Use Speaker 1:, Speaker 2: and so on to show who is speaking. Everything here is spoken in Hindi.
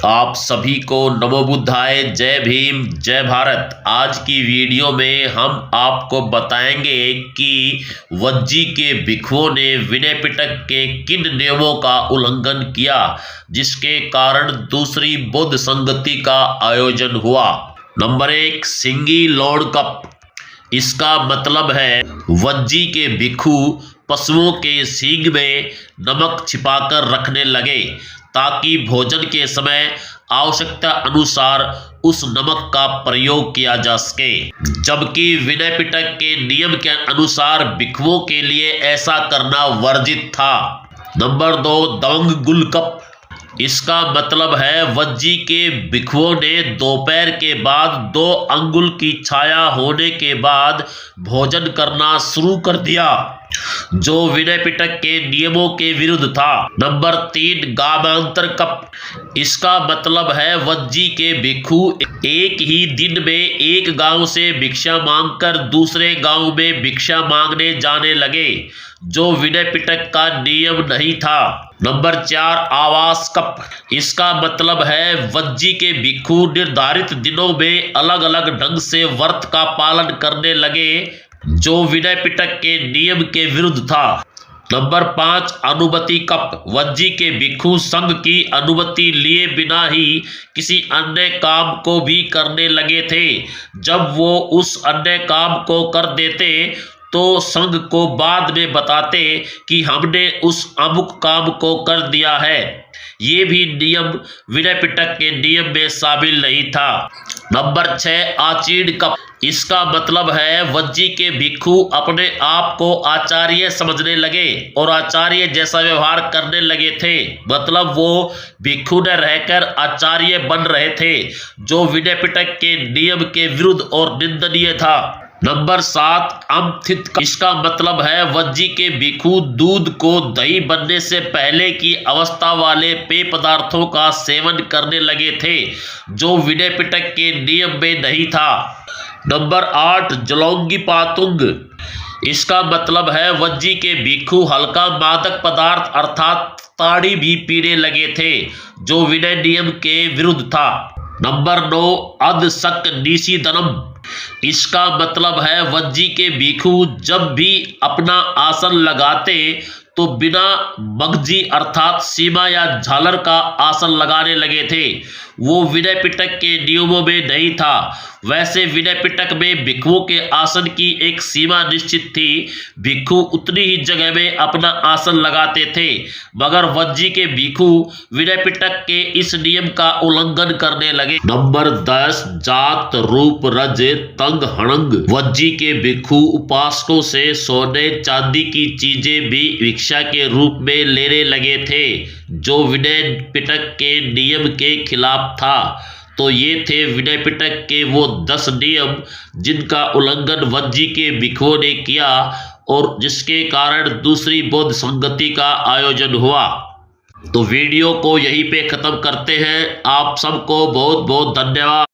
Speaker 1: आप सभी को नमो बुद्धाय, जय भीम, जय भारत। आज की वीडियो में हम आपको बताएंगे कि वज्जी के भिक्षुओं ने विनय पिटक के किन नियमों का उल्लंघन किया, जिसके कारण दूसरी बौद्ध संगति का आयोजन हुआ। नंबर 1, सिंगी लॉर्ड कप। इसका मतलब है वज्जी के भिक्षु पशुओं के सींग में नमक छिपाकर रखने लगे ताकि भोजन के समय आवश्यकता अनुसार उस नमक का प्रयोग किया जा सके, जबकि विनय पिटक के नियम के अनुसार भिक्षुओं के लिए ऐसा करना वर्जित था। नंबर 2, दवंग गुल कप। इसका मतलब है वज्जी के भिक्षुओं ने दोपहर के बाद 2 अंगुल की छाया होने के बाद भोजन करना शुरू कर दिया, जो विनय पिटक के नियमों के विरुद्ध था। नंबर 3, गामांतर कप। इसका मतलब है वज्जी के भिक्षु एक ही दिन में एक गांव से भिक्षा मांगकर दूसरे गांव में भिक्षा मांगने जाने लगे, जो विनय पिटक का नियम नहीं था। नंबर 4, आवास कप। इसका मतलब है वज्जी के भिक्षु निर्धारित दिनों में अलग अलग ढंग से व्रत का पालन करने लगे, जो विनय पिटक के नियम के विरुद्ध था। नंबर 5, अनुमति कप। वज्जी के भिक्षु संघ की अनुमति लिए बिना ही किसी अन्य काम को भी करने लगे थे। जब वो उस अन्य काम को कर देते तो संघ को बाद में बताते कि हमने उस अमुक काम को कर दिया है। ये भी नियम विनय पिटक के नियम में शामिल नहीं था। नंबर 6, आचीड़ कप। इसका मतलब है वज्जी के भिक्षु अपने आप को आचार्य समझने लगे और आचार्य जैसा व्यवहार करने लगे थे। मतलब वो भिक्षु न रहकर आचार्य बन रहे थे, जो विनय पिटक के नियम के विरुद्ध और निंदनीय था। नंबर 7, अमथित कप। इसका मतलब है वज्जी के भिक्षु दूध को दही बनने से पहले की अवस्था वाले पेय पदार्थों का सेवन करने लगे थे, जो विनय पिटक के नियम में नहीं था। नंबर 8, जलौंगी पातुंग। इसका मतलब है वज्जी के भिक्षु हल्का मादक पदार्थ अर्थात ताड़ी भी पीने लगे थे, जो विनय नियम के विरुद्ध था। नंबर 9, अध शक निषीदनम। इसका मतलब है वज्जी के भिक्षु जब भी अपना आसन लगाते तो बिना मगजी अर्थात सीमा या झालर का आसन लगाने लगे थे। वो विनय पिटक के नियमों में नहीं था। वैसे विनय पिटक में भिक्षुओं के आसन की एक सीमा निश्चित थी। भिक्षु उतनी ही जगह में अपना आसन लगाते थे, मगर वज्जी के भिक्षु विनय पिटक के इस नियम का उल्लंघन करने लगे। नंबर 10, जात रूप रज तंग हणंग। वज्जी के भिक्षु उपासकों से सोने चांदी की चीजें भी भिक्षा के रूप में लेने लगे थे, जो विनय पिटक के नियम के खिलाफ था। तो ये थे विनय पिटक के वो 10 नियम जिनका उल्लंघन वज्जी के भिक्षुओं ने किया और जिसके कारण दूसरी बौद्ध संगति का आयोजन हुआ। तो वीडियो को यहीं पे खत्म करते हैं। आप सबको बहुत बहुत धन्यवाद।